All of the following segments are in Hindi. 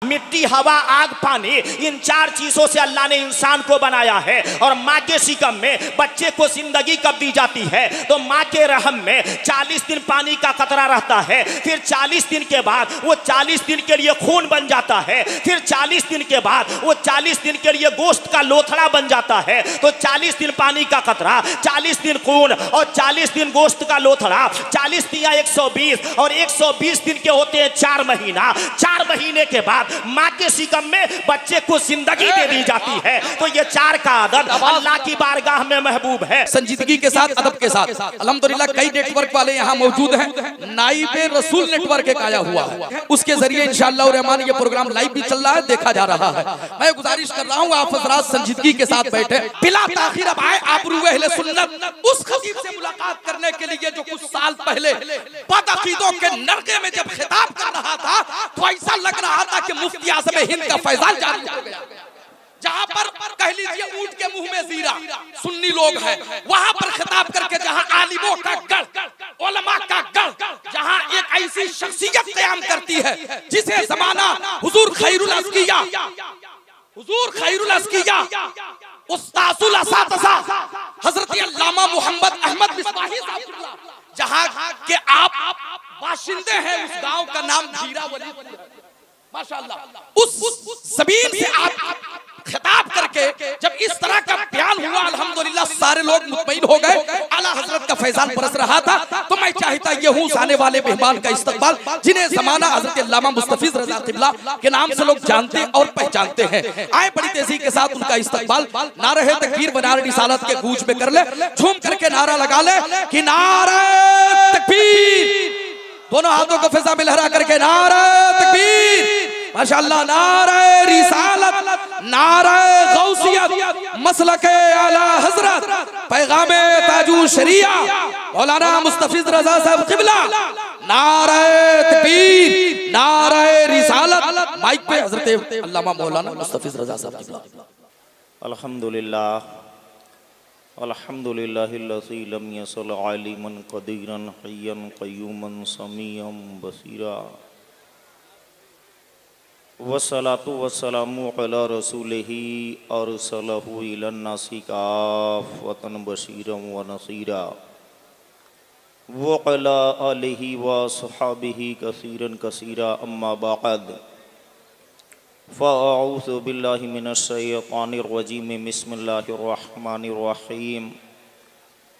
मिट्टी, हवा, आग, पानी, इन 4 चीजों से अल्लाह ने इंसान को बनाया है। और माँ के शिकम में बच्चे को जिंदगी कब दी जाती है? तो माँ के रहम में 40 दिन पानी का कतरा रहता है, फिर 40 दिन के बाद वो 40 दिन के लिए खून बन जाता है, फिर 40 दिन के बाद वो 40 दिन के लिए गोश्त का लोथड़ा बन जाता है। तो 40 दिन पानी का कतरा, 40 दिन खून और 40 दिन गोश्त का लोथड़ा, 40 दिया 120 और 120 दिन के होते हैं 4 महीना। 4 महीने के बाद माँ के शिकम में बच्चे को जिंदगी दे दी जाती है। तो ये 4 का अदद अल्लाह की बारगाह में महबूब है। संजीदगी के साथ, अदब के साथ अल्हम्दुलिल्लाह कई नेटवर्क वाले यहाँ मौजूद हैं। नाइबे रसूल नेटवर्क एक आया हुआ है, उसके जरिए इंशाअल्लाह रहमान ये प्रोग्राम लाइव भी चल रहा है, देखा जा रहा है। मैं गुजारिश कर रहा हूँ आप हज़रात संजीदगी के साथ बैठे, बिला ताखीर अब आए आबरूए अहले सुन्नत उस खतीब से मुलाकात करने के लिए जो कुछ साल पहले बदअकीदों के नरगे में जब खिताब कर रहा था तो ऐसा लग रहा था कि मुफ्ती आज़म हिंद का फैजान जारी हो गया। जहां पर कह लीजिए ऊंट के मुंह में जीरा सुन्नी लोग हैं, वहां पर खिताब करके जहां आलिमों का गढ़, उलमा का गढ़, जहां एक ऐसी शख्सियत क़याम करती है जिसे जमाना हुजूर खैरुल अस्किया, हुजूर खैरुल अस्किया उस्ताजुल असातिज़ा हजरत अल्लामा मोहम्मद अहमद मिसबाही साहब, जहां के आप बाशिंदे हैं, उस गांव का नाम जीरा वली माशाअल्लाह, उस जमीन से आप खिताब करके जब इस तरह का बयान हुआ अल्हम्दुलिल्लाह सारे लोग मुतमईन हो गए। आला हजरत का फैजान बरस रहा था। तो मैं चाहता ये हूँ आने वाले मेहमान का इस्तकबाल, जिन्हें जमाना हजरत अल्लामा मुस्तफीज रजा क़िबला के नाम से लोग जानते और पहचानते हैं, आए बड़ी तेजी के साथ उनका इस्तकबाल नारे तकबीर बनार रिसालत के गूंज में कर ले, झूम करके नारा लगा ले कि नारे तकबीर, दोनों हाथों को फिजा में लहरा करके नारे तकबीर माशाअल्लाह, नारे रिसालत, नारे गौसियत, मसलके आला हजरत, पैगामे ताजू शरिया मौलाना मुस्तफीज रजा साहब क़िबला, नारे तकबीर, नारे रिसालत। माइक पे हजरत अल्लामा मौलाना मुस्तफीज रजा साहब क़िबला। अल्हम्दुलिल्लाह अल्हम्दुलिल्लाहिल्लज़ी लम यसल आलिमन क़दीरन हय्यन क़य्यूमन समीअन बसीरा वस्सलातु वस्सलामु अला रसूलिही अरसलहु इलन नासी काफ़तन बशीरन व नसीरा व अला आलिही व सहाबिही कसीरन कसीरा अम्मा बअद फ़अऊज़ु बिल्लाहि मिनश शैतानिर रजीम बिस्मिल्लाहिर रहमानिर रहीम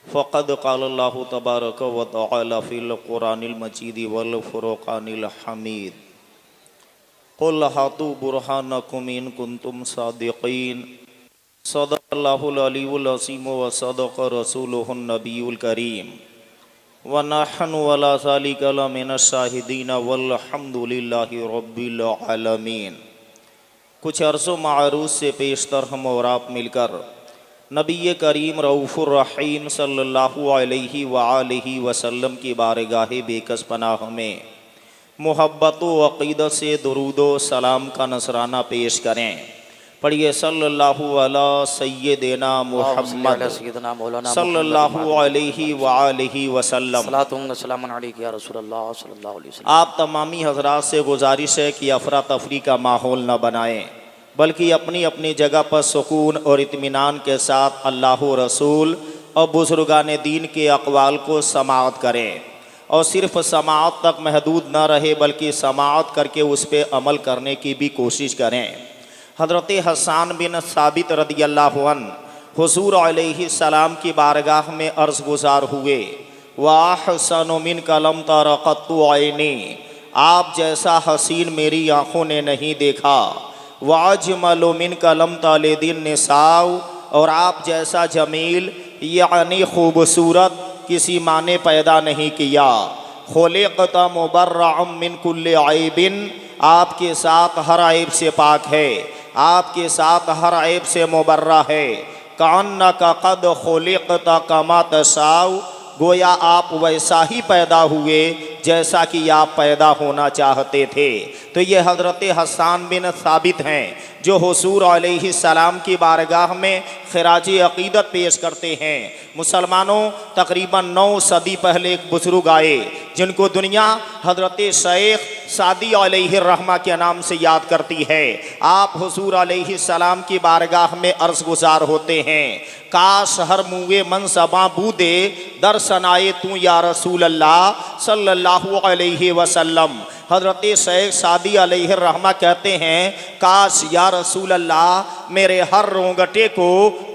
फ़क़द क़ालल्लाहु तबारक व तआला फ़िल क़ुरानिल मजीद वल फ़ुरक़ानिल हमीद क़ुल हातू बुरहानकुम इन कुंतुम सादिक़ीन सदक़ल्लाहुल अलीयुल अज़ीम व सदक़ रसूलुहुन नबियुल करीम व नहनु अला ज़ालिका लमिनश शाहिदीन वल्हम्दुलिल्लाहि रब्बिल आलमीन। कुछ अर्ज़ो मारूज़ से पेशतर हम और आप मिलकर नबी करीम रऊफ़ुर रहीम सल्लल्लाहु अलैहि व आलिहि वसल्लम की बारगाह बेकस पनाह में मोहब्बत व अक़ीदत से दुरूद व सलाम का नसराना पेश करें। पढ़िए सल्लल्लाहु अला सय्यिदिना मुहम्मद सल्लल्लाहु अलैहि व आलिहि वसल्लम। आप तमामी हज़रात से गुजारिश है कि अफरा तफरी का माहौल न बनाएं, बल्कि अपनी अपनी जगह पर सुकून और इत्मीनान के साथ अल्लाह रसूल और बुज़ुर्गान दीन के अक़वाल को समाअत करें, और सिर्फ़ समाअत तक महदूद न रहे बल्कि समाअत करके उस पर अमल करने की भी कोशिश करें। हज़रत हसन बिन साबित रदियल्लाहु अन्हु हुज़ूर अलैहिस्सलाम की बारगाह में अर्ज़ गुज़ार हुए, वाहसनु मिनका लम तरा क़त्तु ऐनी, आप जैसा हसीन मेरी आँखों ने नहीं देखा। वाजमलु मिनका लम तालिदिन निसाउ, और आप जैसा जमील यानी खूबसूरत किसी माँ ने पैदा नहीं किया। खुलिक़्ता मुबर्रअम मिन कुल्लि ऐबिन, आपके साथ हर ऐब से पाक है, आपके साथ हर ऐब से मुबर्रा है। कअन्नका क़द खुलिक़्ता कमा तशाउ, गोया आप वैसा ही पैदा हुए जैसा कि आप पैदा होना चाहते थे। तो ये हज़रत हसन बिन साबित हैं जो हुजूर अलैहिस्सलाम की बारगाह में खिराज अक़ीदत पेश करते हैं। मुसलमानों, तकरीबन 9 सदी पहले एक बुजुर्ग आए जिनको दुनिया हज़रत शेख सादी अलैहिर्रहमा के नाम से याद करती है। आप हुजूर अलैहिस्सलाम की बारगाह में अर्ज़ गुज़ार होते हैं, काश हर मुए मनसबा बूदे दर्शन आए तू या रसूल अल्लाह सल्लल्लाहु अलैहि वसल्लम। हज़रत शेख सादी अलैहिर्रहमा कहते हैं, काश या रसूल अल्लाह मेरे हर रोंगटे को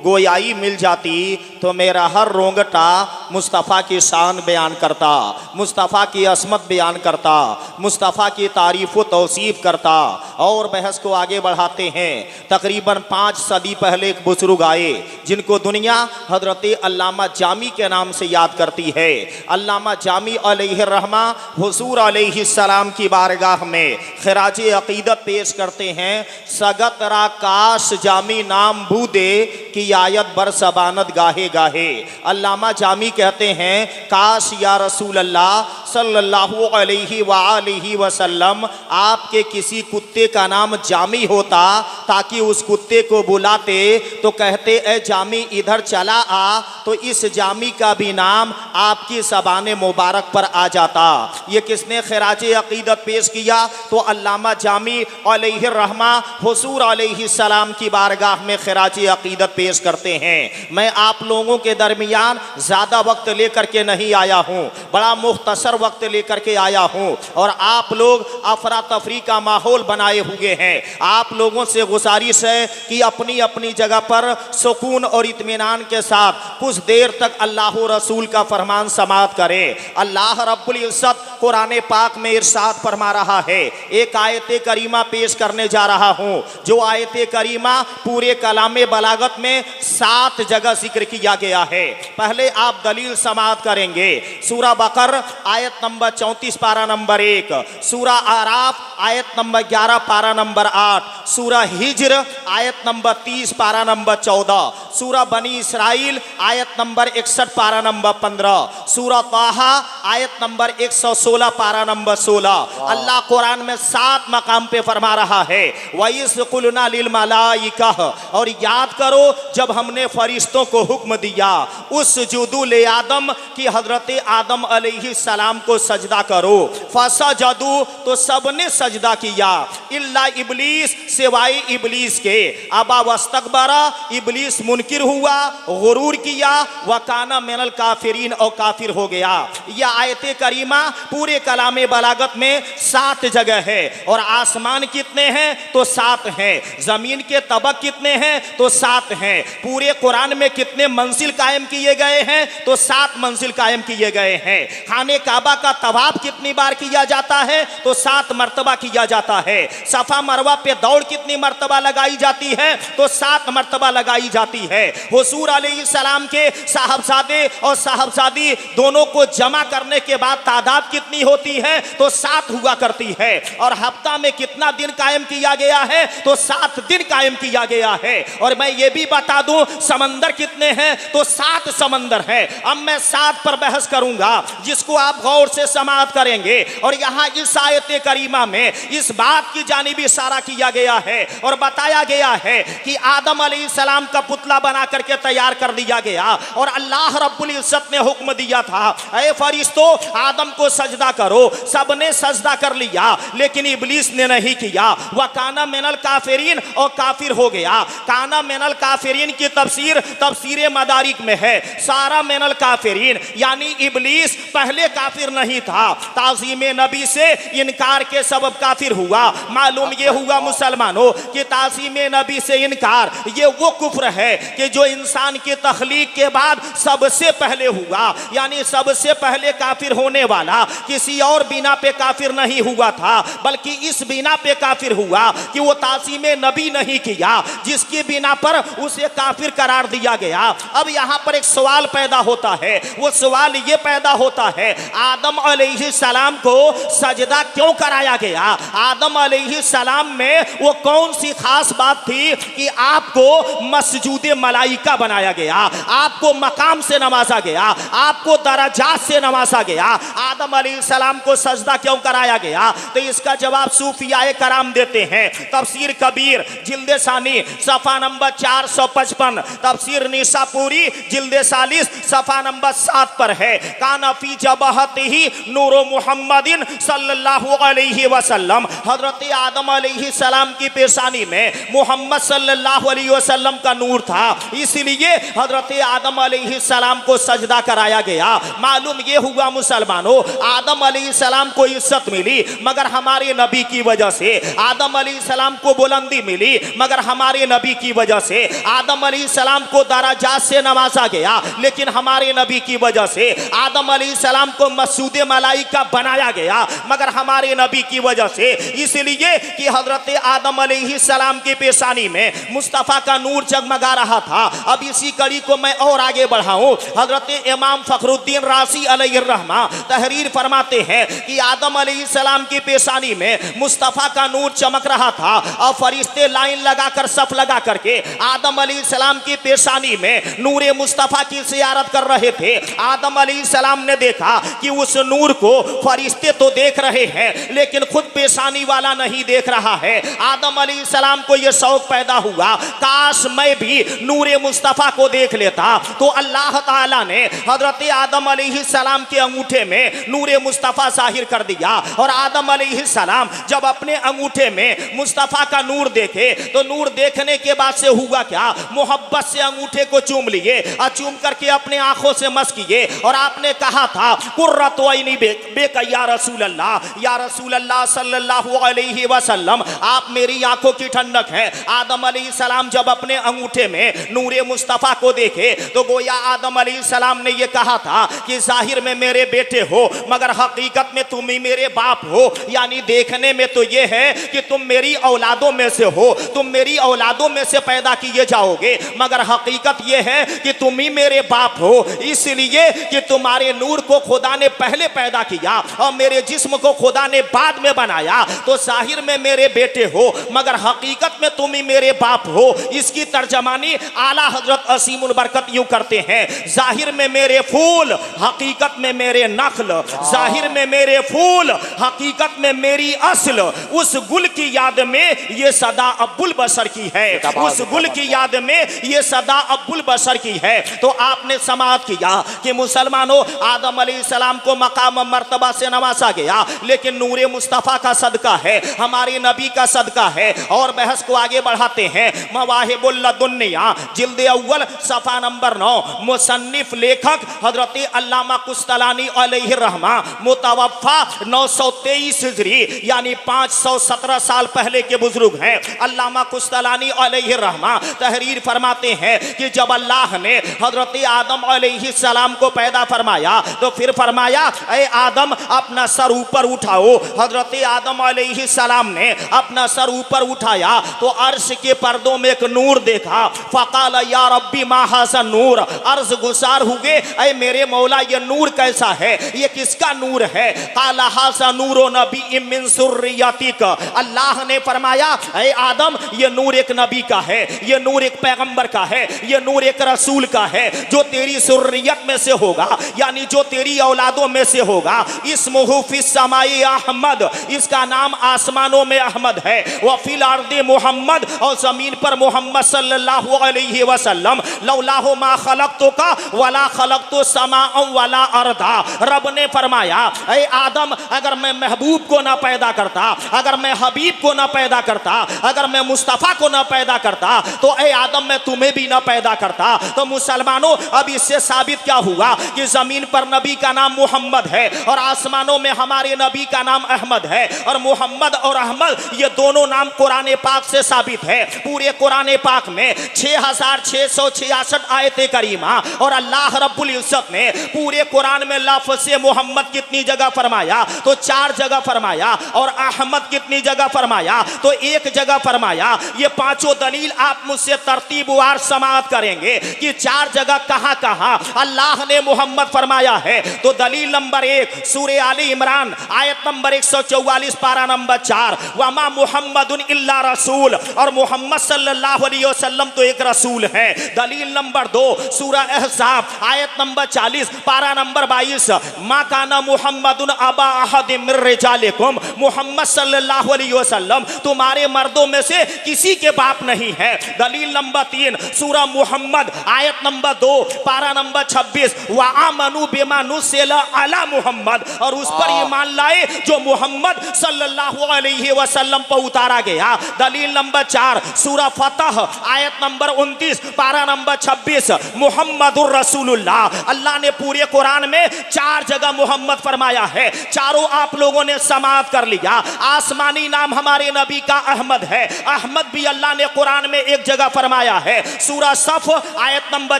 गोयाई मिल जाती तो मेरा हर रोंगटा मुस्तफ़ा की शान बयान करता, मुस्तफ़ा की असमत बयान करता, मुस्तफ़ा की तारीफ़ व तौसीफ़ करता। और बहस को आगे बढ़ाते हैं, तकरीबन 5 सदी पहले एक बुजुर्ग आए जिनको दुनिया हज़रत अल्लामा जामी के नाम से याद करती है। अल्लामा जामी अलैहिर्रहमा हुजूर अलैहिस्सलाम की बारगाह में खिराज अक़ीदत पेश करते हैं, सगत रा काश जामी नाम बूदे की आयत बरसबानत गाहे गाहे। अल्लामा जामी कहते हैं, काश या रसूल अल्लाह सल्लल्लाहु अलैहि वसल्लम आपके किसी कुत्ते का नाम जामी होता ताकि उस कुत्ते को बुलाते तो कहते ए जामी इधर चला आ, तो इस जामी का भी नाम आपकी ज़बान मुबारक पर आ जाता। ये किसने खिराज अक़ीदत पेश किया? तो अल्लामा जामी अलैहिर्रहमा हुजूर अलैहिस्सलाम की बारगाह में खिराज अक़ीदत पेश करते हैं। मैं आप लोगों के दरमियान ज़्यादा वक्त लेकर के नहीं आया हूँ, बड़ा मुख्तसर वक्त लेकर के आया हूँ और आप लोग अफरा तफरी का माहौल बनाए हुए हैं। आप लोगों से गुजारिश है कि अपनी अपनी जगह पर सुकून और इत्मीनान के साथ कुछ देर तक अल्लाह रसूल का फरमान समाअत करें। अल्लाह रब्बुल इज़्ज़त कुरान पाक में इरशाद फरमा रहा है, एक आयत करीमा पेश करने जा रहा हूँ जो आयत करीमा पूरे कलामे बलागत में 7 जगह जिक्र किया गया है। पहले आप दलील समाअत करेंगे। सूरा बकर आयत नंबर 34 पारा नंबर 1, सूरा आराफ आयत नंबर 11 पारा नंबर 8, सूरा हिज्र आयत नंबर 30 पारा नंबर 14, सूरा बनी इसराइल आयत नंबर 61 पारा नंबर 15, सूरा ताहा आयत नंबर 116 पारा नंबर 16। अल्लाह कुरान में 7 मकाम पे फरमा रहा है, वइस कुलना लिल मलाइका, और याद करो जब हमने फरिश्तों को हुक्म दिया उस जुदू ले आदम की हजरत आदम अलैहिस्सलाम को सजदा करो, फसजदू तो सबने सजदा किया, इल्ला इबलीस सिवाय इबलीस के, अबा वस्तकबरा इबलीस मुनकिर हुआ, गुरूर किया, वकाना मिनल काफिरीन और काफिर हो गया। यह आयत करीमा पूरे कलामे बलागत में 7 जगह है। और आसमान कितने हैं? तो 7 हैं। जमीन के तबक कितने हैं? तो 7 हैं। पूरे कुरान में कितने मंजिल कायम किए गए हैं? तो 7 मंजिल कायम किए गए हैं। खाने काबा का तवाफ कितनी बार किया जाता है? तो 7 मर्तबा किया जाता है। सफा मरवा पे दौड़ कितनी मर्तबा लगाई जाती है? तो 7 मर्तबा लगाई जाती है। हुजूर अलैहिस्सलाम के साहबजादे और साहबजादी दोनों को जमा करने के बाद तादाद कितनी होती है? तो 7 हुआ करती है। और हफ्ता में कितना दिन कायम किया गया है? तो 7 दिन कायम किया गया है। और मैं ये भी बता दूं समंदर कितने हैं? तो 7 समंदर हैं। अब मैं 7 पर बहस करूंगा जिसको आप गौर से समाअत करेंगे। और यहाँ इस आयत करीमा में इस बात की जानिब इशारा किया गया है और बताया गया है कि आदम अलैहिस्सलाम का पुतला बना करके तैयार कर दिया गया और अल्लाह रब्बुल इज़्ज़त ने हुक्म दिया था, ऐ फरिश्तों आदम को सजदा करो। सबने सजदा कर लिया लेकिन इब्लीस ने नहीं किया। वह काना मिनल काफिरीन और काफिर हो गया। काना मिनल काफिरीन की तफसीर मदारिक में है, सारा मिनल काफिरीन यानी इब्लीस पहले काफिर नहीं था, ताज़ीम नबी से इनकार के सबब काफिर हुआ। मालूम ये हुआ मुसलमानों कि ताज़ीम नबी से इनकार ये वो कुफ्र है कि जो इंसान की तख्लीक के बाद सबसे पहले हुआ, यानी सबसे पहले काफिर होने वाला किसी और बिना पे काफिर नहीं हुआ था, बल्कि इस बिना पे काफिर हुआ कि वो ताज़ीम नबी नहीं किया। किया, जिसकी बिना पर उसे काफिर करार दिया गया। अब यहाँ पर एक सवाल पैदा होता है, वो सवाल ये पैदा होता है, आदम अलैहिस्सलाम को सजदा क्यों कराया गया? आदम अलैहिस्सलाम में वो कौन सी खास बात थी कि आपको मसजूदे मलाइका बनाया गया, आपको मकाम से नवाजा गया, आपको दराजात से नवाजा गया? आदम अलैहिस्सलाम को सजदा क्यों कराया गया? तो इसका जवाब सूफियाए कराम देते हैं। तफसीर कबीर जिल्द सानी सफा नंबर 455, तफसीर निसापुरी जिल्द सालिस सफा नंबर 7 पर है। काना फी जबहतिही नूरो मुहम्मदिन सल्लल्लाहु अलैहि वसल्लम, हजरत आदम अलैहिस्सलाम की पेशानी में मोहम्मद सल्लल्लाहु अलैहि वसल्लम का नूर था, इसलिए हजरत आदम अलैहिस्सलाम को सजदा कराया गया। मालूम ये हुआ मुसलमानों, आदम अलैहिस्सलाम को इज्जत मिली मगर हमारे नबी की वजह से, आदम अलैहिस्सलाम को बुलंदी मिली मगर हमारे नबी की वजह से, आदम अलैहिस्सलाम को दराजात से नवाजा गया लेकिन हमारे नबी की वजह से, आदम अलैहिस्सलाम को मसजूदे मलाइका बनाया गया मगर हमारे नबी की वजह से, इसलिए कि हजरत आदम अलैहिस्सलाम की पेशानी में मुस्तफ़ा का नूर जगमगा रहा था। अब इसी कड़ी को मैं और आगे बढ़ाऊं, हजरत इमाम फखरुद्दीन रासी अलैहिर्रहमा तहरीर फरमाते हैं कि आदम अलैहिस्सलाम की पेशानी में मुस्तफ़ा का नूर चमक रहा था और फरिश्ते लाइन लगाकर सफ लगा करके आदम अलैहिस्सलाम की पेशानी में नूरे मुस्तफ़ा की ज़ियारत कर रहे थे। आदम अलैहिस्सलाम ने देखा कि उस नूर को फरिश्ते तो देख रहे हैं लेकिन खुद पेशानी वाला नहीं देख रहा है। आदम अलैहिस्सलाम को यह शौक पैदा हुआ, काश मैं भी नूरे मुस्तफ़ा को देख लेता। तो अल्लाह ताला ने हजरत आदम अलैहिस्सलाम के अंगूठे में नूरे मुस्तफ़ा जाहिर कर दिया और आदम अलैहिस्सलाम जब अपने अंगूठे में मुस्तफ़ा का नूर देखे तो नूर देखने के बाद से हुआ क्या, मोहब्बत से अंगूठे को चूम लिए और चूम करके अपने आंखों से मस किए और आपने कहा था कुर्रतु ऐनी बेक या रसूल अल्लाह सल्लल्लाहु अलैहि वसल्लम, आप मेरी आंखों की ठंडक है। आदम अलैहिस्सलाम जब अपने अंगूठे में नूरे मुस्तफ़ा को देखे तो गोया आदम अलैहिस्सलाम ने यह कहा था कि जाहिर में मेरे बेटे हो मगर हकीकत में तुम ही मेरे बाप हो, यानी देखने में तो यह है कि तुम मेरी औलादों में से हो, तुम मेरी औलादों में से पैदा किए जाओगे मगर हकीकत यह है कि तुम ही मेरे बाप हो, इसलिए कि तुम्हारे नूर को खुदा ने पहले पैदा किया और मेरे जिस्म को खुदा ने बाद में बनाया, तो जाहिर में मेरे बेटे हो मगर हकीकत में तुम ही मेरे बाप हो। इसकी तर्जमानी आला हजरत असीमुल बरकत यूं करते हैं, जाहिर में मेरे फूल हकीकत में मेरे नखल, जाहिर में मेरे फूल हकीकत में मेरी असल, उस गुल की याद में ये सदा अब्बुल बशर की है, उस गुल की याद में ये सदा अब्बुल बशर की है। तो आपने समाअत किया कि मुसलमानों, आदम अलैहिस्सलाम को मकाम मर्तबा से नवाजा गया लेकिन नूरे मुस्तफ़ा का सदका है, हमारे नबी का सदका है। और बहस को आगे बढ़ाते हैं, मवाहिबुल लदुन्निया जिल्द अव्वल सफा नंबर 9, मुसन्निफ लेखक हजरत अल्लामा कुस्तलानी अलैहिर्रहमा, मुतवफ़ा 923 हिजरी यानी 517 साल पहले के बुजुर्ग हैं। अल्लामा कुस्तलानी अलैहिर्रहमा तहरीर फरमाते हैं कि जब अल्लाह ने हजरत आदम अलैहिस्सलाम को पैदा फरमाया तो फिर फरमाया, ऐ आदम अपना सर ऊपर उठाओ। हजरत आदम अलैहिस्सलाम ने अपना सर ऊपर उठाया तो अर्श के पर्दों में एक नूर देखा। फ़क़ाल या रब्बी मा हाज़ा नूर, अर्ज गुसार हुए, ऐ मेरे मौला ये नूर कैसा है, ये किसका नूर है? क़ाल हाज़ा नूरो नबी मिन ज़ुर्रियतिक, अल्लाह ने फरमाया, ऐ आदम ये नूर एक नबी का है, ये नूर एक पैगंबर का है, ये नूर एक रसूल का है जो तेरी ज़ुर्रियत में से होगा, यानी जो तेरी औलादों में से होगा। इस्मुहु फिस समाई अहमद, इसका नाम आसमानों में अहमद है, व फिल अर्दि मोहम्मद, और जमीन पर मोहम्मद सल्लल्लाहु अलैहि वसल्लम। लौलाहु मा खलक़तुका वला खलक़तु समाअ वला अर्दा, रब ने फरमाया, ऐ आदम अगर मैं महबूब को ना पैदा करता, अगर मैं हबीब को ना पैदा करता, अगर मैं मुस्तफ़ा को ना पैदा करता तो ऐ आदम मैं तुम्हें भी ना पैदा करता। तो मुसलमानों, अब इससे साबित क्या हुआ कि जमीन पर नबी का नाम मोहम्मद है और आसमानों में हमारे नबी का नाम अहमद है, और मोहम्मद और अहमद ये दोनों नाम कुरान पाक से साबित है। पूरे कुरान पाक में 6666 आयते करीमा, और अल्लाह रब्बुल इज्जत ने पूरे कुरान में लफ्ज़ मोहम्मद कितनी जगह फरमाया तो 4 जगह फरमाया, और अहमद कितनी जगह फरमाया तो 1 जगह फरमाया। ये पांचों दलील आप मुझसे तरतीबवार समाअत करेंगे कि चार जगह कहां कहां अल्लाह ने मोहम्मद फरमाया है। तो दलील नंबर 1 सूरह आली इमरान आयत नंबर 144 पारा नंबर 4, वमा मुहम्मदुन इल्ला रसूल, और मोहम्मद सल्लल्लाहु अलैहि वसल्लम तो एक रसूल है। दलील नंबर 2 सूरह अहज़ाब आयत नंबर 40 पारा नंबर 22, मा काना मुहम्मदुन अबा अहदिम मिर रिजालिकुम, मोहम्मद सल्लल्लाहु अलैहि वसल्लम तुम्हारे मर्दों में से किसी के बाप नहीं है। दलील नंबर 3 सूरह मुहम्मद आयत नंबर 2 पारा नंबर 26, व आमनु बिमा नुज़िला अला मुहम्मद, और उस पर ईमान लाए जो मोहम्मद सल्लल्लाहु अलैहि वसल्लम पर उतारा गया। दलील नंबर 4 सूरह फतह आयत नंबर 29 पारा नंबर 26, मुहम्मदुर रसूलुल्लाह। अल्लाह ने पूरे कुरान में 4 जगह मोहम्मद फरमाया है, चारों आप लोगों ने समाअत कर लिया। आसमानी नाम हमारे नबी का अहमद है, अहमद भी अल्लाह ने कुरान में एक जगह फरमाया है, सूरह सफ आयत नंबर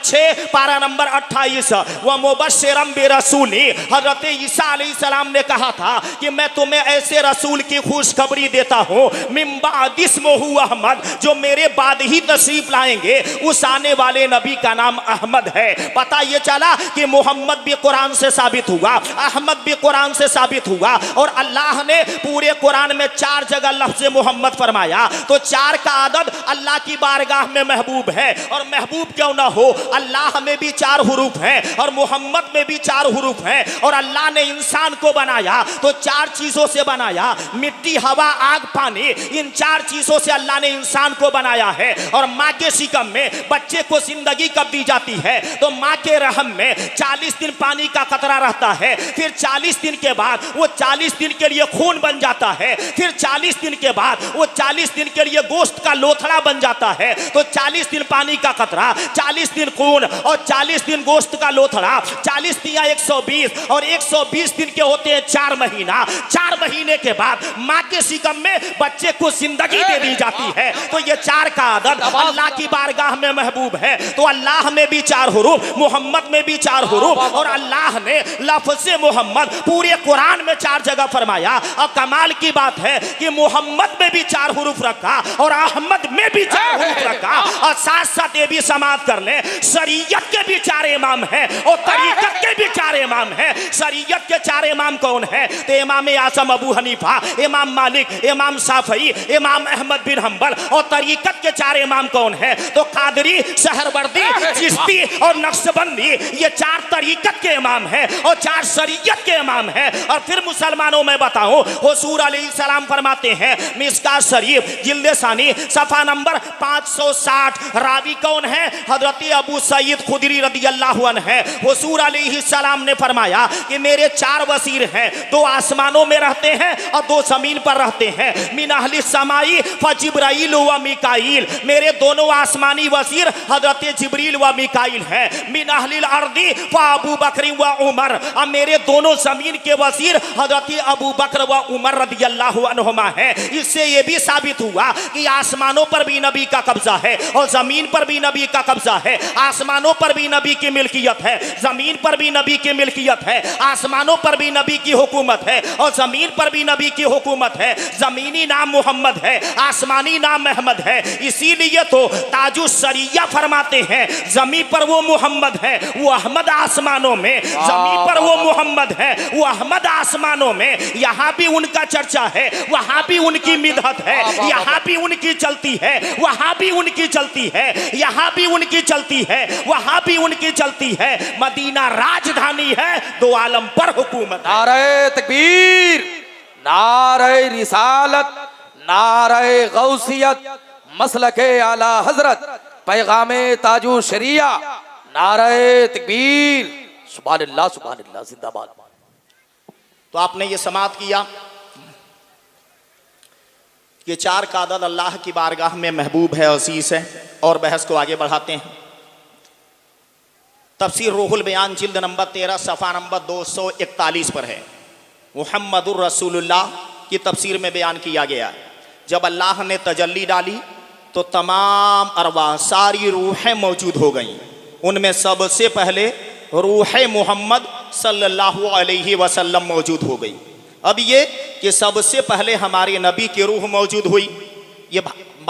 6 पारा नंबर 28, व मुबश्शिरम बिरसूली। हजरत ईसा अलैहिस्सलाम ने कहा था कि मैं तुम्हें ऐसे रसूल की खुशखबरी देता हूं मिन बाद इस्मुहु अहमद, जो मेरे बाद ही तशरीफ लाएंगे, उस आने वाले नबी का नाम अहमद है। पता ये चला कि मोहम्मद भी कुरान से साबित हुआ, अहमद भी कुरान से साबित हुआ, और अल्लाह ने पूरे कुरान में 4 जगह लफ्ज़ मोहम्मद फरमाया। तो 4 का आदद अल्लाह की बारगाह में महबूब है, और महबूब क्यों ना हो, अल्लाह में भी 4 हुरूफ हैं और मोहम्मद में भी 4 हुरूफ हैं। और अल्लाह ने इंसान को बनाया तो 4 चीजों से बनाया, मिट्टी, हवा, आग, पानी, इन 4 चीजों से अल्लाह ने इंसान को बनाया है। और माँ के शिकम में बच्चे को जिंदगी कब दी जाती है, तो माँ के रहम में 40 दिन पानी का कतरा रहता है, फिर 40 दिन के बाद वो 40 दिन के लिए खून बन जाता है, फिर 40 दिन के बाद वो 40 दिन के लिए गोश्त का लोथड़ा बन जाता है। तो 40 दिन पानी का कतरा, 40 दिन खून और 40 दिन गोश्त का लोथड़ा, 40 दिया 120, और 120 दिन के होते हैं 4 महीना। 4 महीने के बाद माँ के शिकम में बच्चे को जिंदगी दे दी जाती है। तो ये 4 का आदद अल्लाह की बारगाह में महबूब है। तो अल्लाह में भी 4 हुरूफ, मोहम्मद में भी 4 हुरूफ, और अल्लाह ने लफ्ज़ मोहम्मद पूरे कुरान में 4 जगह फरमाया। और कमाल की बात है कि मोहम्मद में भी 4 हुरूफ रखा और अहमद में भी 4 हुरूफ रखा। और साथ साथ ये भी समाअत कर ले, शरीयत के भी 4 इमाम हैं और तरीकत के भी 4 इमाम हैं। शरीयत के 4 इमाम कौन है, तो इमाम आज़म अबू हनीफा, इमाम मालिक, इमाम शाफई, इमाम अहमद बिन हंबल। और तरीकत के 4 इमाम कौन है, तो कादरी, सहरवर्दी, चिश्ती और नक्शबंदी। ये 4 तरीकत के इमाम हैं और 4 शरीयत के इमाम हैं। और फिर मुसलमानों में बताऊं, हुजूर अलैहिस्सलाम फरमाते हैं, मिस्कात शरीफ जिल्द सानी सफा नंबर 560, रावी कौन है, हजरत अबू सईद खुदरी रदियल्लाहु अन्हु है। हुजूर अलैहिस्सलाम ने फरमाया कि मेरे 4 वजीर हैं, 2 आसमानों में रहते हैं और 2 जमीन पर रहते हैं। मिन अहली समाई फ जिब्राइल व मिकाईल, मेरे दोनों आसमानी वजीर हजरत जिब्रील व मिकाईल हैं। मिन अहलिल अर्दी फ अबू बकर व उमर, और मेरे दोनों जमीन के वजीर हजरत अबू बकर व उमर रदियल्लाहु अन्हुमा हैं। इससे ये भी साबित हुआ कि आसमानों पर भी नबी का कब्जा है और जमीन पर भी नबी का कब्जा है। आसमानों पर भी नबी की मिल्कियत है, जमीन पर भी नबी की मिल्कियत है। आसमानों पर भी नबी की हुकूमत है और जमीन पर भी नबी की हुकूमत है। जमीनी नाम मोहम्मद है, आसमानी नाम अहमद है। इसीलिए तो ताजु शरिया फरमाते हैं, जमीन पर वो मोहम्मद है, वो अहमद आसमानों में, जमीन पर वो मोहम्मद है, वो अहमद आसमानों में। यहाँ भी उनका चर्चा है, वहाँ भी उनकी मिदहत है, यहाँ भी उनकी चलती है, वहाँ भी उनकी चलती है, यहाँ भी उनकी चलती है, वहाँ भी उनकी चलती है। मदीना राजधानी है, 2 आलम पर हुकूमत। नारे तकबीर, नारे रिसालत, नारे गौसियत, मसलके आला हजरत, पैगामे ताजु शरिया, नारे तकबीर, सुभानअल्लाह सुभानअल्लाह, जिंदाबाद। तो आपने ये समाअत किया कि 4 का आदद अल्लाह की बारगाह में महबूब है, अजीज है। और बहस को आगे बढ़ाते हैं। तफसीर रूहुल बयान जिल्द नंबर 13 सफ़ा नंबर 241 पर है। मुहम्मदुर रसूलुल्लाह की तफसीर में बयान किया गया, जब अल्लाह ने तजल्ली डाली तो तमाम अरवाह, सारी रूहें मौजूद हो गईं। उनमें सबसे पहले रूह मोहम्मद सल्लल्लाहु अलैहि वसल्लम मौजूद हो गई। अब ये कि सबसे पहले हमारे नबी की रूह मौजूद हुई, ये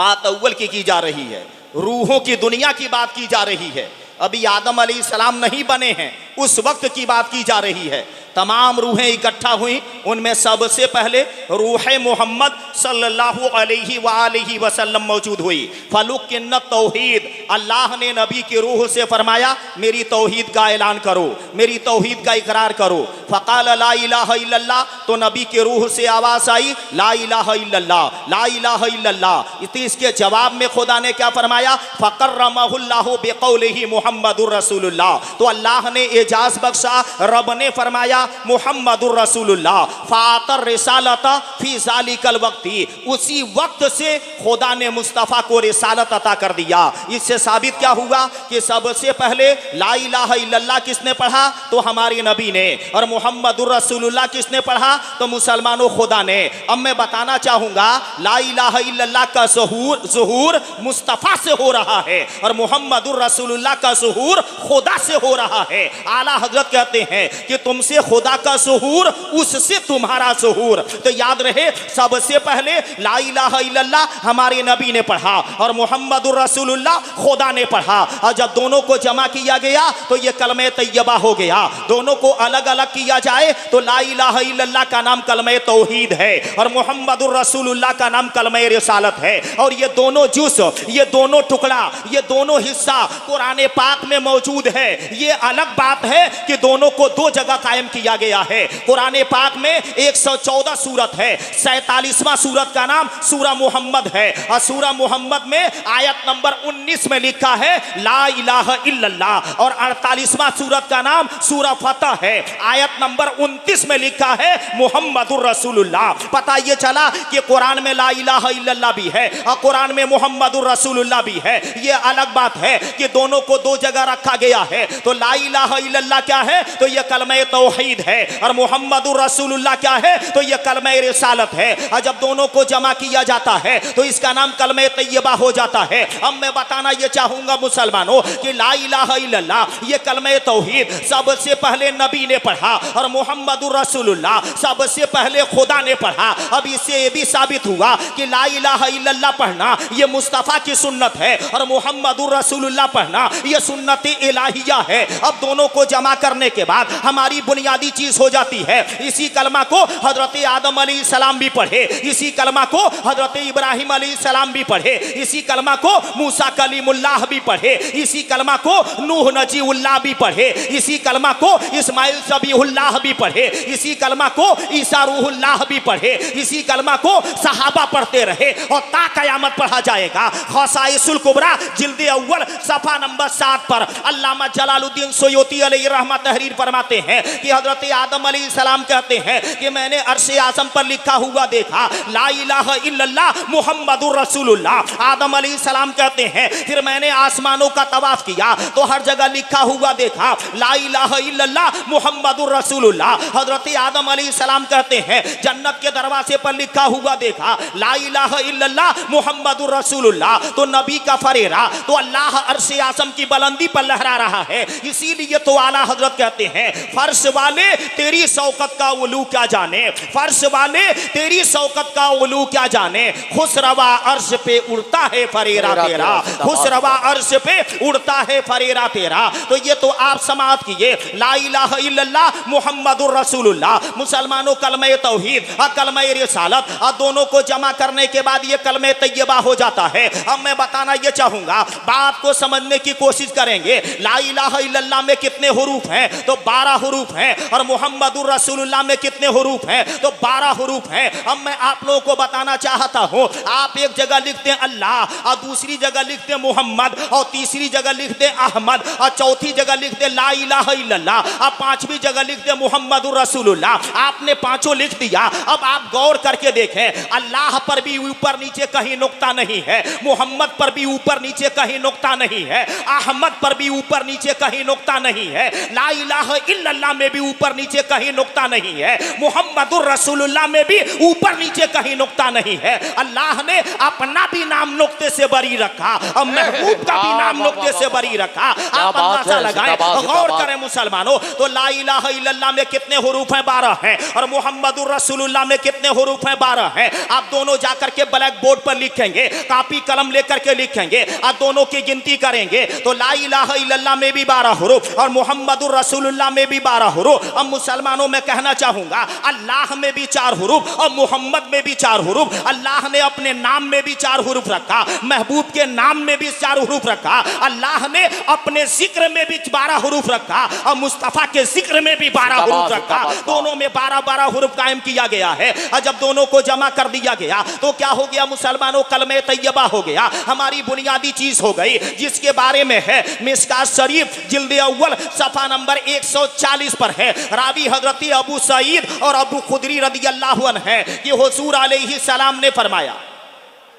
बात अव्वल की जा रही है, रूहों की दुनिया की बात की जा रही है। अभी आदम अलैहिस्सलाम नहीं बने हैं, उस वक्त की बात की जा रही है। तमाम रूहें इकट्ठा हुई, उनमें सबसे पहले रूह मोहम्मद सल्लल्लाहु अलैहि वसल्लम मौजूद हुई। फलुकिन्न तौहीद, अल्लाह ने नबी की रूह से फरमाया मेरी तौहीद का ऐलान करो, मेरी तौहीद का इकरार करो। फ़क़ाल ला इलाहा इल्लल्लाह, तो नबी की रूह से आवाज़ आई ला इलाहा इल्लल्लाह, ला इलाहा इल्लल्लाह। इसके जवाब में खुदा ने क्या फरमाया, फ़कर्रमहुल्लाहु बिक़ौलिही मुहम्मदुर रसूलुल्लाह, तो अल्लाह ने एजाज़ बख्शा, रब ने फरमाया मुहम्मदुर रसूलुल्लाह फातर रिसालता फी ज़ालिकल वक्ति, उसी वक्त से खुदा ने मुस्तफ़ा को रिसालत अता कर दिया। इससे साबित क्या हुआ कि सबसे पहले ला इलाहा इल्लल्लाह किसने पढ़ा, तो हमारे नबी ने, और मुहम्मदुर रसूलुल्लाह किसने पढ़ा, तो मुसलमानों खुदा ने। अब मैं बताना चाहूंगा ला इलाहा इल्लल्लाह का ज़ुहूर मुस्तफ़ा से हो रहा है और मुहम्मदुर रसूलुल्लाह का ज़ुहूर खुदा से हो रहा है। आला हजरत कहते हैं कि तुमसे खुदा का ज़ुहूर, उससे तुम्हारा ज़ुहूर। तो याद रहे, सबसे पहले ला इलाहा इल्लल्लाह हमारे नबी ने पढ़ा और मुहम्मदुर रसूलुल्लाह खुदा ने पढ़ा, और जब दोनों को जमा किया गया तो ये कलमे तैयबा हो गया। दोनों को अलग अलग किया जाए तो ला इलाहा इल्लल्लाह का नाम कलमे तौहीद है और मुहम्मदुर रसूलुल्लाह का नाम कलमे रिसालत है। और ये दोनों जुज़, ये दोनों टुकड़ा, ये दोनों हिस्सा कुरान पाक में मौजूद है। ये अलग बात है कि दोनों को दो जगह कायम किया गया है। कुरान पाक में 114 सूरत है, 47वां सूरत का नाम सूरा मोहम्मद है और सूरा मोहम्मद में आयत नंबर 19 में लिखा है ला इलाहा इल्लल्लाह, और 48वां सूरत का नाम सूरा फतह है, आयत नंबर 29 में लिखा है मुहम्मदुर रसूलुल्लाह। पता ये चला कि कुरान में ला इलाहा इल्लल्लाह भी है और कुरान में मुहम्मदुर रसूलुल्लाह भी है। ये अलग बात है कि दोनों को दो जगह रखा गया है। तो ला इलाहा इल्लल्लाह क्या है, तो ये कलमे तौहीद है, और मुहम्मदुर रसूलुल्लाह क्या है, तो ये कलमे रिसालत है। और जब दोनों को जमा किया जाता है तो इसका नाम कलमे तैयबा हो जाता है। अब मैं बताना ये चाहूंगा मुसलमानों कि ला इलाहा इल्लल्लाह ये कलमे तौहीद सबसे पहले नबी ने पढ़ा और मुहम्मदुर रसूलुल्लाह सबसे पहले खुदा ने पढ़ा। अब इससे ये भी साबित हुआ कि ला इलाहा इल्लल्लाह पढ़ना ये मुस्तफ़ा की सुन्नत है और मुहम्मदुर रसूलुल्लाह पढ़ना ये सुन्नत इलाहिया है। अब दोनों को जमा करने के बाद हमारी बुनियादी चीज हो जाती है। इसी कलमा को हजरत आदम अलैहिस्सलाम भी पढ़े, इसी कलमा को हजरत इब्राहिम अलैहिस्सलाम भी पढ़े, इसी कलमा को मूसा कलीमुल्लाह भी पढ़े, इसी कलमा को नूह नजीउल्लाह भी पढ़े, इसी कलमा को इस्माइल सबीहुल्लाह भी पढ़े, इसी कलमा को ईसा रूहुल्लाह भी पढ़े, इसी कलमा को सहाबा पढ़ते रहे और ता कयामत पढ़ा जाएगा। खसाइसुल कुबरा जिल्द अव्वल सफा नंबर 7 पर अल्लामा जलालुद्दीन सुयूती अलैहि रहमत तहरीर फरमाते हैं कि हजरत आदम अलैहिस्सलाम कहते हैं कि मैंने अर्श आज़म पर लिखा हुआ देखा ला इलाहा इल्लल्लाह मुहम्मदुर रसूलुल्लाह। आदम अलैहिस्सलाम कहते हैं फिर मैंने आसमानों का तवाफ किया तो हर जगह लिखा हुआ देखा ला इलाहा इल्लल्लाह मुहम्मदुर रसूलुल्लाह। हजरत आदम अलैहिस्सलाम कहते हैं जन्नत के दरवाजे पर लिखा हुआ देखा ला इलाहा इल्लल्लाह मुहम्मदुर रसूलुल्लाह। तो नबी का फरेरा तो अल्लाह अर्श आज़म की बुलंदी पर लहरा रहा है। इसीलिए तो आला हजरत कहते हैं फर्श वाले तेरी शौकत का उलू क्या जाने, फर्श वाले तेरी शौकत का उलू क्या जाने, खुसरवा अर्श पे उड़ता है फरेरा तेरा, खुसरवा अर्श पे उड़ता है फरेरा तेरा। तो ये तो आप समाअत किए ला इलाहा इल्लल्लाह मुहम्मदुर रसूलुल्लाह। मुसलमानों कलमे तौहीद और कलमे रिसालत और दोनों को जमा करने के बाद ये कलमे तैयबा हो जाता है। अब मैं बताना ये चाहूंगा, बात को समझने की कोशिश करेंगे। ला इलाहा इल्लल्लाह में कितने हुरूफ हैं, तो 12 हुरूफ हैं, और मुहम्मदुर रसूलुल्लाह में कितने हुरूफ हैं, तो 12 हुरूफ हैं। अब मैं आप लोगों को बताना चाहता हूं, आप एक जगह लिखते हैं अल्लाह और दूसरी जगह लिखते हैं मोहम्मद और तीसरी जगह लिखते हैं अहमद और चौथी जगह लिखते हैं ला इलाहा इल्लल्लाह और पांचवी जगह लिखते हैं मुहम्मदुर रसूलुल्लाह। आपने पांचों लिख दिया। अब आप गौर करके देखें, अल्लाह पर भी ऊपर नीचे कहीं नुक्ता नहीं है, मोहम्मद पर भी ऊपर नीचे कहीं नुक्ता नहीं है, अहमद पर भी ऊपर नीचे कहीं नुक्ता नहीं है, ला इलाहा इल्लल्लाह में भी ऊपर नीचे कहीं नुक्ता नहीं है, मुहम्मदुर रसूलुल्लाह में भी ऊपर नीचे कहीं नुक्ता नहीं है। अल्लाह ने अपना भी नाम नुक्ते से बरी रखा और महबूब का भी नाम नुक्ते से बरी रखा। आप अंदाजा लगाएं, गौर करें मुसलमानों, तो ला इलाहा इल्लल्लाह में कितने हुरूफ हैं? 12 हैं। और मुहम्मदुर रसूलुल्लाह में कितने हुरूफ हैं? 12 हैं। आप दोनों जाकर के ब्लैक बोर्ड पर लिखेंगे, कॉपी कलम लेकर के लिखेंगे, आप दोनों की गिनती करेंगे तो ला इलाहा इल्लल्लाह में भी 12 हुरूफ और मुहम्मदुर रसूलुल्लाह में भी 12 हुरूफ। अब मुसलमानों में कहना चाहूंगा, अल्लाह में भी 4 हुरूफ और मोहम्मद में भी 4 हुरूफ। अल्लाह ने अपने नाम में भी 4 हुरूफ रखा, महबूब के नाम में भी 4 हुरूफ रखा, अल्लाह ने अपने जिक्र में भी 12 हुरूफ रखा और मुस्तफा के जिक्र में भी 12 हुरूफ रखा। दोनों में 12-12 हुरूफ कायम किया गया है। और जब दोनों को जमा कर दिया गया तो क्या हो गया मुसलमानों? कलमे तैयबा हो गया, हमारी बुनियादी चीज हो गई, जिसके बारे में है मिशकात शरीफ जिल्द अव्वल सफा नंबर 140 पर है। रावी हजरत अबू सईद और अबू खुदरी रदियल्लाहु अन्हु है कि हुजूर अलैहि सलाम ने फरमाया,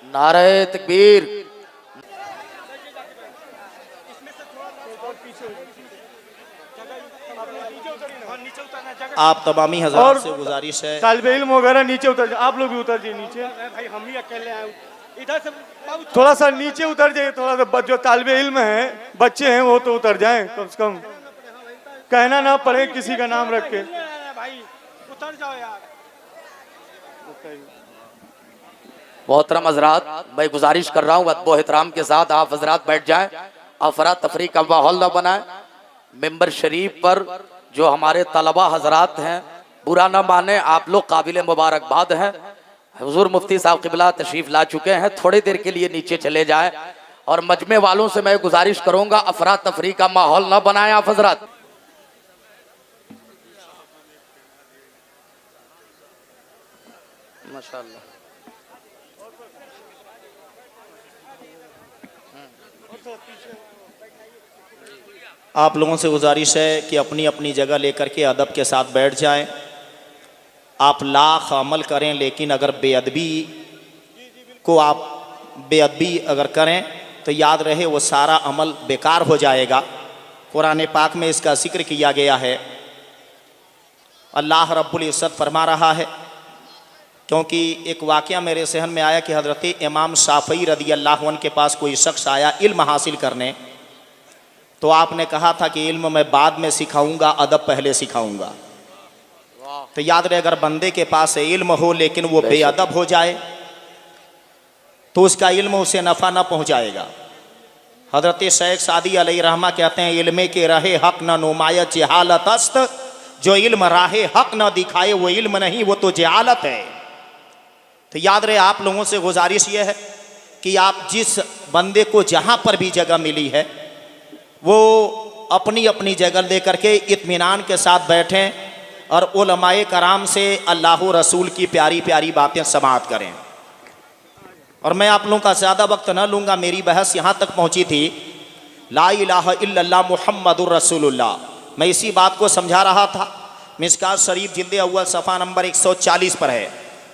नारे तकबीर। आप तमामी हज़रात से गुजारिश है, तालिबे इल्म वगैरह नीचे उतर जाए, आप लोग भी उतर जाइए नीचे। भाई हम ही अकेले आए इधर से, थोड़ा सा नीचे उतर जाइए, थोड़ा सा जो तालिबे इल्म हैं, बच्चे हैं, वो तो उतर जाएं कम से कम, कहना ना पड़े किसी का नाम रख के। भाई उतर जाओ यार। मोहतरम हजरात, मैं गुजारिश कर रहा हूँ अदब एहतराम के साथ आप हजरात बैठ जाएं, अफरा तफरी का माहौल ना बनाए। मेंबर शरीफ पर जो हमारे तलबा हजरात हैं, बुरा ना माने, आप लोग काबिल मुबारकबाद हैं। हुजूर मुफ्ती साहब क़िबला तशरीफ ला चुके हैं, थोड़ी देर के लिए नीचे चले जाए और मजमे वालों से मैं गुजारिश करूंगा अफरा तफरी का माहौल ना बनाए आप हजरात। माशाअल्लाह। आप लोगों से गुजारिश है कि अपनी अपनी जगह लेकर के अदब के साथ बैठ जाएं। आप लाख अमल करें, लेकिन अगर बेअदबी अगर करें तो याद रहे वो सारा अमल बेकार हो जाएगा। कुरान पाक में इसका जिक्र किया गया है। अल्लाह रब्बुल इज़्ज़त फरमा रहा है, क्योंकि एक वाक़या मेरे सहन में आया कि हज़रत इमाम शाफ़ई रदियल्लाहु अन्हु के पास कोई शख्स आया इल्म हासिल करने, तो आपने कहा था कि इल्म मैं बाद में सिखाऊंगा, अदब पहले सिखाऊंगा। तो याद रहे, अगर बंदे के पास इल्म हो लेकिन वो बेअदब हो जाए तो उसका इल्म उसे नफ़ा न पहुंचाएगा। हज़रत शेख सादी अलैहि रहमा कहते हैं, इल्मे के रहे हक न नुमायत जहालत अस्त, जो इल्म राहे हक न दिखाए वो इल्म नहीं, वो तो जहालत है। तो याद रहे, आप लोगों से गुजारिश ये है कि आप जिस बंदे को जहाँ पर भी जगह मिली है वो अपनी अपनी जगह लेकर के इत्मीनान के साथ बैठें और उलमाए कराम से अल्लाह रसूल की प्यारी प्यारी बातें समाअत करें। और मैं आप लोगों का ज़्यादा वक्त न लूँगा, मेरी बहस यहाँ तक पहुँची थी, ला इलाहा इल्लल्लाह मुहम्मदुर रसूलुल्लाह। मैं इसी बात को समझा रहा था। मिशकात शरीफ जिल्द अव्वल सफ़ा नंबर 140 पर है।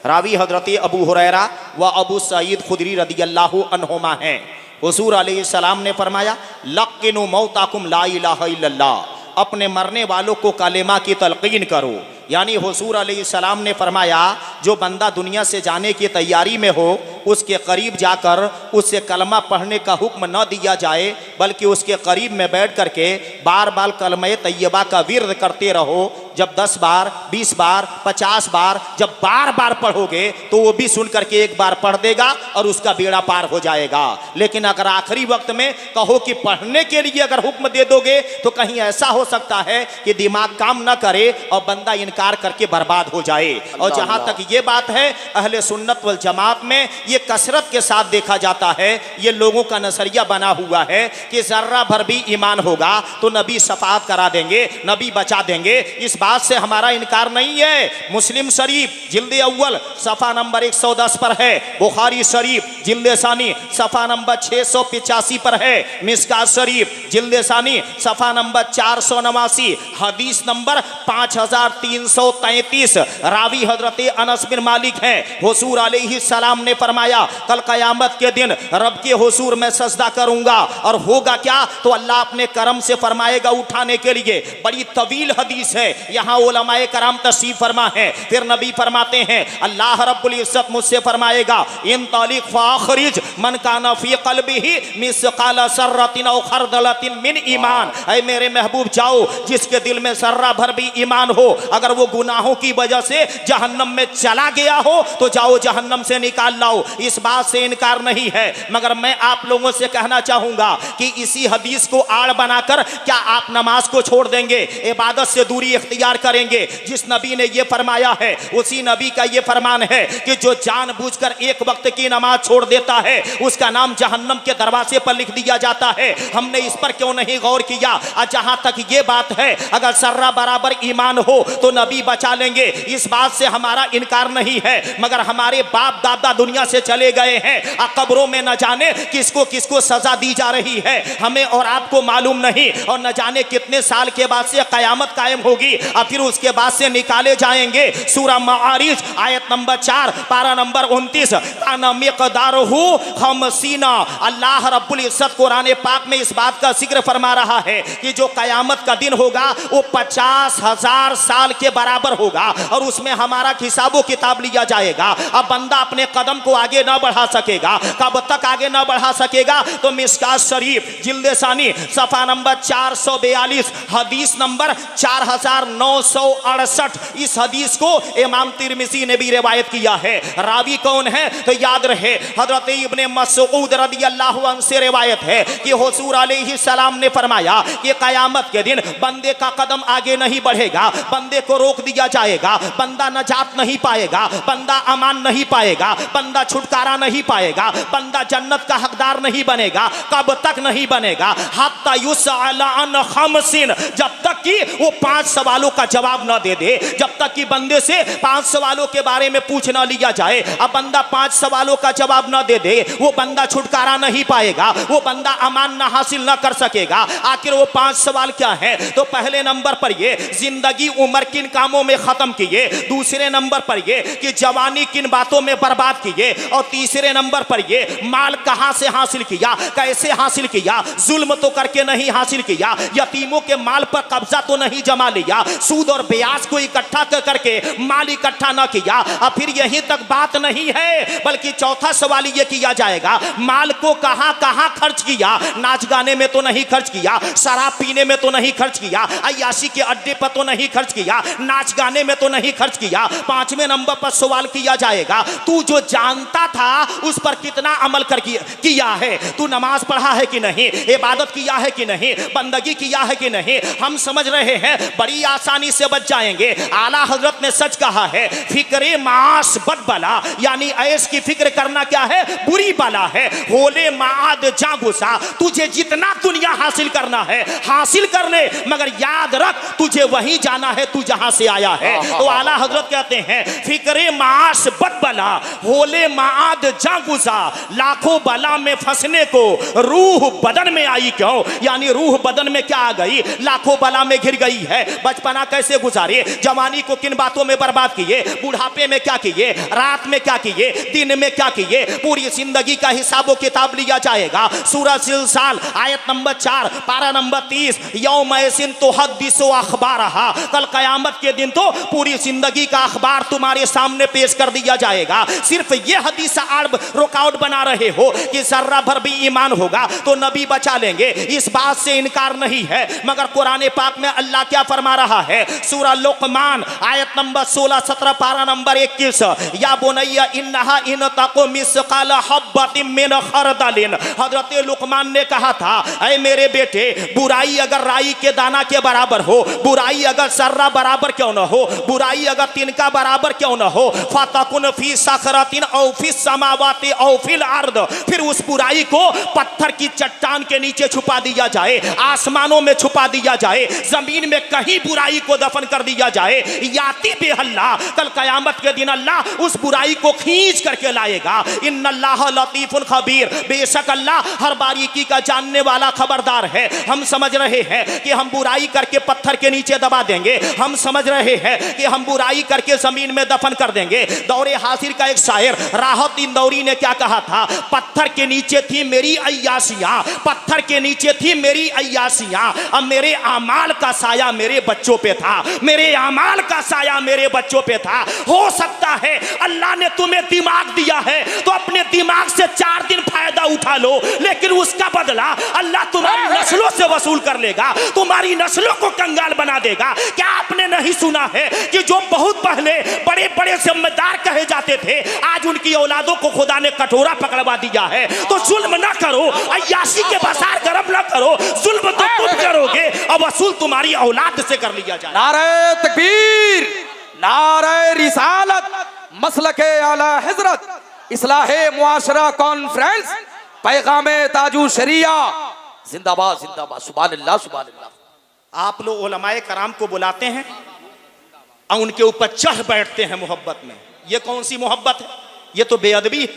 रावी हज़रत अबू हुरैरा व अबू सईद खुदरी रदियल्लाहु अन्हुमा हैं। हुजूर अलैहिस्सलाम ने फरमाया, लक़िनु मौताकुम ला इलाहा इल्लल्लाह, अपने मरने वालों को कलेमा की तलक़ीन करो। यानी हुजूर अलैहिस्सलाम ने फरमाया, जो बंदा दुनिया से जाने की तैयारी में हो उसके करीब जाकर उससे कलमा पढ़ने का हुक्म न दिया जाए, बल्कि उसके करीब में बैठ करके बार बार कलमा तैयबा का विर्द करते रहो। जब 10 बार, 20 बार, 50 बार जब बार बार पढ़ोगे तो वो भी सुन करके एक बार पढ़ देगा और उसका बेड़ा पार हो जाएगा। लेकिन अगर आखिरी वक्त में कहो कि पढ़ने के लिए अगर हुक्म दे दोगे तो कहीं ऐसा हो सकता है कि दिमाग काम न करे और बंदा इनकार करके बर्बाद हो जाए। और जहाँ तक ये बात है, अहले सुन्नत वल जमात में ये कसरत के साथ देखा जाता है, ये लोगों का नजरिया बना हुआ है कि जर्रा भर भी ईमान होगा तो नबी शफाअत करा देंगे, नबी बचा देंगे। इस बात से हमारा इनकार नहीं है। मुस्लिम शरीफ जिल्द अव्वल सफ़ा नंबर 110 पर है। बुखारी शरीफ जिल्द सानी सफ़ा नंबर 685 पर है। मिशकात शरीफ जिल्द सानी सफ़ा नंबर 489, हदीस नंबर 5333। रावी हजरत अनस बिन मालिक हैं। हुजूर अलैहिस्सलाम ने फरमाया, कल क़यामत के दिन रब के हुजूर में सजदा करूंगा और होगा क्या, तो अल्लाह अपने करम से फरमाएगा उठाने के लिए। बड़ी तवील हदीस है, यहाँ उलमाए कराम तशरीफ फरमा है। फिर नबी फरमाते हैं अल्लाह रब्बुल इज्जत मुझसे फरमाएगा इन तालिक फाखरिज मन काना फी क़ल्बिही मिसक़ाल सर्रतिन औ खरदलतिन मिन ईमान। ऐ मेरे महबूब जाओ जिसके दिल में सर्रा भर भी ईमान हो, अगर वो गुनाहों की वजह से जहन्नम में चला गया हो तो जाओ जहन्नम से निकाल लाओ। इस बात से इनकार नहीं है, मगर मैं आप लोगों से कहना चाहूंगा कि इसी हदीस को आड़ बनाकर क्या आप नमाज को छोड़ देंगे, इबादत से दूरी इख्तियार करेंगे? जिस नबी ने यह फरमाया है उसी नबी का यह फरमान है कि जो जानबूझकर एक वक्त की नमाज छोड़ देता है उसका नाम जहन्नम के दरवाजे पर लिख दिया जाता है। हमने इस पर क्यों नहीं गौर किया? जहां तक ये बात है अगर सर्रा बराबर ईमान हो तो नबी बचा लेंगे, इस बात से हमारा इनकार नहीं है, मगर हमारे बाप दादा दुनिया से चले गए हैं, कब्रों में न जाने किसको किसको सजा दी जा रही है, हमें और आपको मालूम नहीं, और न जाने कितने साल के बाद से कयामत कायम होगी और फिर उसके बाद से निकाले जाएंगे। सूरह माआरिज आयत नंबर 4 पारा नंबर 29 काना मिक़दारुहु 50। अल्लाह रब्बुल इज्जत कुरान पाक में इस बात का जिक्र फरमा रहा है कि जो कयामत का दिन होगा वो 50,000 साल के बराबर होगा और उसमें हमारा हिसाबो किताब लिया जाएगा। अब बंदा अपने कदम को आगे ना बढ़ा सकेगा, कब तक आगे ना बढ़ा सकेगा? तो मिशकात शरीफ जिल्द सानी सफा नंबर 442 हदीस नंबर 4968 इस हदीस को इमाम तिरमिज़ी ने भी रिवायत किया है। रावी कौन है? तो याद रहे हजरत इब्ने मसऊद रदियल्लाहु अन्हु से रिवायत है कि हुजूर अलैहिस्सलाम ने फरमाया कि कयामत के दिन बंदे का कदम आगे नहीं बढ़ेगा, बंदे को रोक दिया जाएगा, बंदा नजात नहीं पाएगा, बंदा अमान नहीं पाएगा, बंदा छुटकारा नहीं पाएगा, बंदा जन्नत का हकदार नहीं बनेगा। कब तक नहीं बनेगा? हत्ता युसअल अन खमसिन, जब तक कि वो 5 सवालों का जवाब ना दे दे, जब तक कि बंदे से 5 सवालों के बारे में पूछ ना लिया जाए। अब बंदा 5 सवालों का जवाब ना दे दे, वो बंदा छुटकारा नहीं पाएगा, वो बंदा अमान ना हासिल ना कर सकेगा। आखिर वो 5 सवाल क्या है? तो पहले नंबर पर ये जिंदगी उम्र किन कामों में खत्म किए, दूसरे नंबर पर ये कि जवानी किन बातों में बर्बाद किए, और तीसरे नंबर पर ये माल कहां से हासिल किया, कैसे हासिल किया, जुल्म तो करके नहीं हासिल किया, यतीमों के माल पर कब्जा तो नहीं जमा लिया, सूद और ब्याज को इकट्ठा करके माल इकट्ठा ना किया। और फिर यहीं तक बात नहीं है, बल्कि चौथा सवाल ये किया जाएगा माल को कहां कहां खर्च किया, नाच गाने में तो नहीं खर्च किया, शराब पीने में तो नहीं खर्च किया, अय्याशी के अड्डे पर तो नहीं खर्च किया, नाच गाने में तो नहीं खर्च किया। 5वें नंबर पर सवाल किया जाएगा तू जो जानता था उस पर कितना अमल कर किया है, तू नमाज पढ़ा है कि नहीं, इबादत किया है कि नहीं, बंदगी किया है कि नहीं। हम समझ रहे हैं बड़ी आसानी से बच जाएंगे। आला हजरत ने सच कहा है फिक्रे माश बद बला, यानी ऐश की फिक्र करना क्या है? बुरी बला है। होले माद जा गुसा, तुझे जितना दुनिया हासिल करना है हासिल कर ले, मगर याद रख तुझे वहीं जाना है तू जहां से आया है। तो आला हजरत कहते हैं फिक्रे माश बद बला होले माद जा गुसा, लाखों बला में फंसने को रूह बदन में आई क्यों, यानी रूह बदन में क्या आ गई? लाखों बला में घिर गई है। बचपना कैसे गुजारे, जवानी को किन बातों में बर्बाद किए, बुढ़ापे में क्या किए, रात में क्या किए, दिन में क्या किए, पूरी जिंदगी का हिसाबो किताब लिया जाएगा। सूरह ज़िलज़ाल आयत नंबर 4 पारा नंबर 30 यौमैसिन तुहद्दिसु अखबारहा, कल कयामत के दिन तो पूरी जिंदगी का अखबार तुम्हारे सामने पेश कर दिया जाएगा। सिर्फ ये हदीस आड़ रुकावट बना रहे हो कि जर्रा भर भी ईमान होगा तो नबी बचा लेंगे, इस बात से इनकार नहीं है, मगर कुरान पाक में अल्लाह क्या फरमा रहा है? सूरह लुक़मान आयत नंबर 16-17 पारा नंबर 21 या बुनैया इन्नहा इन तक़ु मिस्क़ाल हब्बतिन मिन खरदलिन, हजरत लुक़मान ने कहा था ऐ मेरे बेटे बुराई अगर राई के दाना के बराबर हो, बुराई अगर सर्रा बराबर क्यों न हो, बुराई अगर तिनका बराबर क्यों न हो, फतकुन फी सखरतिन औ फी समावाति औ फिल अर्द, फिर उस बुराई को पत्थर की चट्टान के नीचे छुपा दिया जाए, आसमानों में छुपा दिया जाए, जमीन में कहीं बुराई को दफन कर दिया जाए। याती बेहल्ला, कल कयामत के दिन अल्लाह उस बुराई को खींच करके लाएगा। इन्नल्लाह लतीफुन खबीर, बेशक अल्लाह हर बारीकी का जानने वाला खबरदार है। हम समझ रहे हैं कि हम बुराई करके पत्थर के नीचे दबा देंगे, हम समझ रहे हैं कि हम बुराई करके जमीन में दफन कर देंगे। दौरे हासिर का एक शायर राहत इंदौरी ने क्या कहा था? पत्थर के नीचे थी मेरी अय्यासियां, पत्थर के नीचे थी मेरी अय्यासियां, अब मेरे अमाल का साया मेरे बच्चों पे था, मेरे अमाल का साया मेरे बच्चों पे था। हो सकता है अल्लाह ने तुम्हें दिमाग दिया है तो अपने दिमाग से 4 दिन फायदा उठा लो, लेकिन उसका बदला अल्लाह तुम्हारी नस्लों से वसूल कर लेगा, तुम्हारी नस्लों को कंगाल बना देगा। क्या आपने नहीं सुना है कि जो बहुत पहले बड़े बड़े जिम्मेदार कहे जाते थे, आज उनकी औलादों को खुदा ने कटोरा पकड़वा दिया है। तो जुल्म ना करो, अय्याशी के बसार गरम ना करो, जुल्म तो तुम करोगे और वसूल तुम्हारी औलाद से कर लिया जाए। नारे तकबीर, नारे रिसालत, मसलके आला हजरत, इस्लाहे मुआशरा कॉन्फ्रेंस, पैगामे ताजू शरिया, जिंदाबाद जिंदाबाद, सुभान अल्लाह सुभान अल्लाह। आप लोग उलमाए कराम को बुलाते हैं और उनके ऊपर चढ़ बैठते हैं मोहब्बत में। ये कौन सी मोहब्बत है? ये तो बेअदबी है,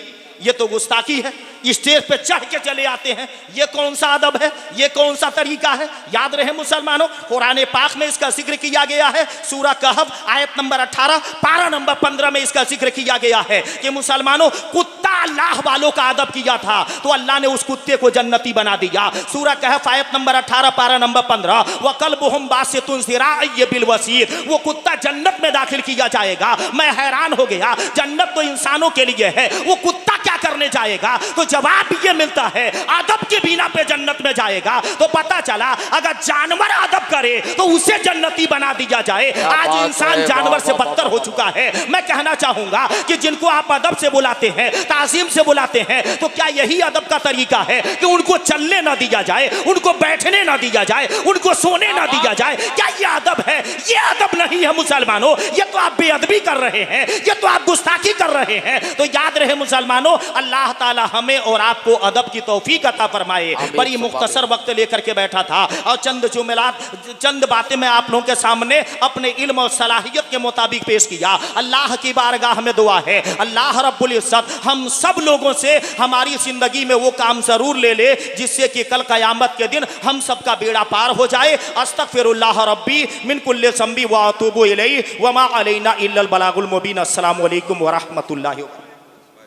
ये तो गुस्ताखी है। स्टेज पे चढ़ के चले आते हैं, ये कौन सा अदब है? ये कौन सा तरीका है? याद रहे मुसलमानों, कुरान पाक में इसका जिक्र किया गया है। सूरह कहफ आयत नंबर 18 पारा नंबर 15 में इसका जिक्र किया गया है कि मुसलमानों, कुत्ता अल्लाह वालों का अदब किया था तो अल्लाह ने उस कुत्ते को जन्नती बना दिया। सूरह कहफ आयत नंबर 18 पारा नंबर 15, व कल्बुहुम बासितुन ज़िराअय्य बिल वसीर, वो कुत्ता जन्नत में दाखिल किया जाएगा। मैं हैरान हो गया, जन्नत तो इंसानों के लिए है, वो कुत्ता क्या करने जाएगा? तो जवाब ये मिलता है, अदब के बिना पे जन्नत में जाएगा। तो पता चला अगर जानवर अदब करे तो उसे जन्नती बना दिया जाए। आज इंसान जानवर से बदतर हो चुका है। मैं कहना चाहूंगा कि जिनको आप अदब से बुलाते हैं, ताज़ीम से बुलाते हैं, तो क्या यही अदब का तरीका है कि उनको चलने ना दिया जाए, उनको बैठने ना दिया जाए, उनको सोने ना दिया जाए? क्या ये अदब है? ये अदब नहीं है मुसलमानों, ये तो आप बेअदबी कर रहे हैं, ये तो आप गुस्ताखी कर रहे हैं। तो याद रहे मुसलमानों, अल्लाह ताला हमें और आपको अदब की तौफीक अता फरमाए। बड़ी मुख्तसर वक्त लेकर के बैठा था और चंद बातें मैं आप लोगों के सामने अपने इल्म और सलाहियत के मुताबिक पेश किया। अल्लाह की बारगाह में दुआ है, अल्लाह रब्बुल इज्जत हम सब लोगों से हमारी जिंदगी में वो काम जरूर ले ले जिससे कि कल क़यामत के दिन हम सबका बेड़ा पार हो जाए। अस्तगफिरुल्लाह रब्बी मिन कुल्लि ज़ंबी व अतूबु इलैहि व मा अलैना इल्लल बलागुल मुबीन। अस्सलामु अलैकुम व रहमतुल्लाहि।